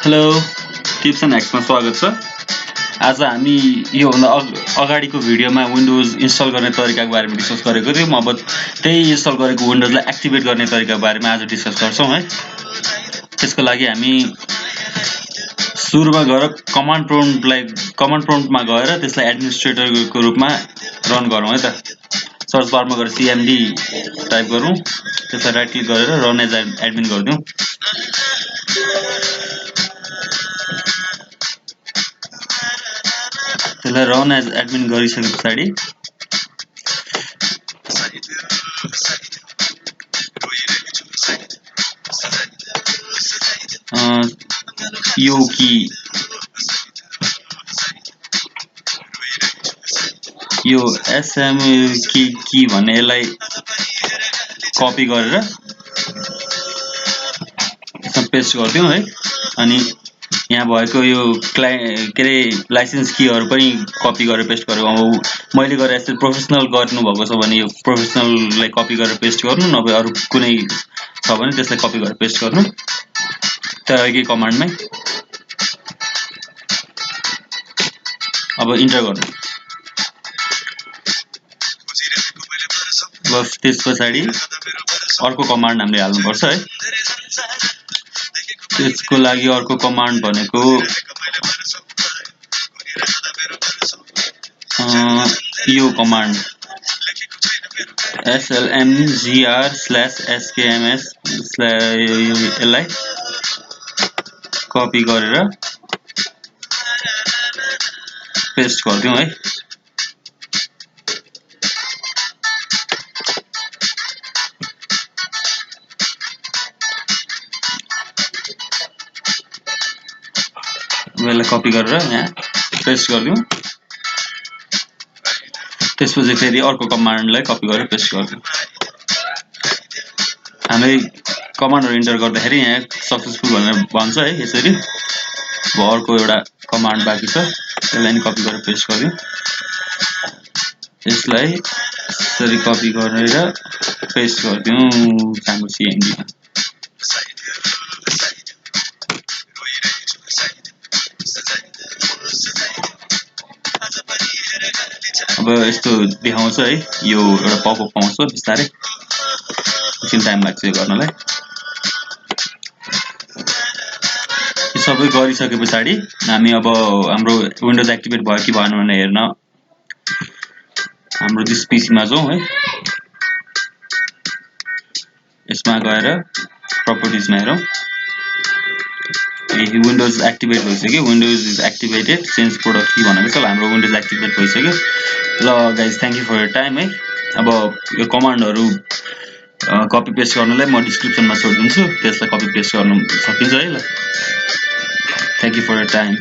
Hello tips and ह्याक्समा स्वागत छ। आज हामी योभन्दा अगाडिको भिडियोमा विन्डोज इन्स्टल गर्ने तरिकाको बारेमा डिस्कस गरेको थियौँ। अब त्यही इन्स्टल गरेको विन्डोजलाई एक्टिभेट गर्ने तरिकाको बारेमा आज डिस्कस गर्छौँ है। त्यसको लागि हामी सुरुमा गएर कमान्ड प्रम्प्टमा गएर त्यसलाई एडमिनिस्ट्रेटरको रूपमा रन गरौँ है त। सर्च बारमा गएर cmd टाइप गरौँ, त्यसलाई राइट क्लिक गरेर रन एज एडमिन गरिदिउँ। त्यसलाई रन एज एडमिन गरिसके पछाडि यो कि यो sm कि भन्ने यसलाई कपी गरेर यसमा पेस्ट गरिदिउँ है। अनि यहाँ भएको यो लाइसेन्स कीहरू पनि कपी गरेर पेस्ट गरेको। अब मैले गरेर यसरी प्रोफेसनल गर्नुभएको छ भने यो प्रोफेसनललाई कपी गरेर पेस्ट गर्नु, नभए अरू कुनै छ भने त्यसलाई कपी गरेर पेस्ट गर्नु त्यही कमान्डमै। अब इन्टर गर्नु। बस त्यस पछाडि अर्को कमान्ड हामीले हाल्नुपर्छ है। त्यसको लागि अर्को कमान्ड भनेको यो कमान्ड slmgr/skms यसलाई कपी गरेर पेस्ट गरिदिउँ है। यसलाई कपी गरेर यहाँ पेस्ट गरिदिउँ। त्यसपछि फेरि अर्को कमान्डलाई कपी गरेर पेस्ट गरिदिउँ। हामीले कमान्डहरु इन्टर गर्दाखेरि यहाँ सक्सेसफुल भनेर भन्छ है। यसरी अब अर्को एउटा कमान्ड बाँकी छ, त्यसलाई नि कपी गरेर पेस्ट गरिदिउँ। यसलाई यसरी कपी गरेर पेस्ट गरिदिउँ हाम्रो cmd मा। अब यस्तो देखाउँछ है, यो एउटा पपअप आउँछ बिस्तारै, एकछिन टाइम लाग्छ यो गर्नलाई। यो सबै गरिसके पछाडि हामी अब हाम्रो विन्डोज एक्टिभेट भयो कि भएन भनेर हेर्न हाम्रो दिस पीसीमा जाउँ है। यसमा गएर प्रपर्टिजमा हेरौँ। विन्डोज एक्टिभेट भइसक्यो। Windows is activated change product key भनेको छ। हाम्रो विन्डोज एक्टिभेट भइसक्यो। ल guys, thank you for your time है। अब यो कमान्डहरु कपी पेस्ट गर्नलाई म डिस्क्रिप्सनमा छोडिदिन्छु, त्यसलाई कपी पेस्ट गर्न सकिन्छ है। ल, thank you for your time.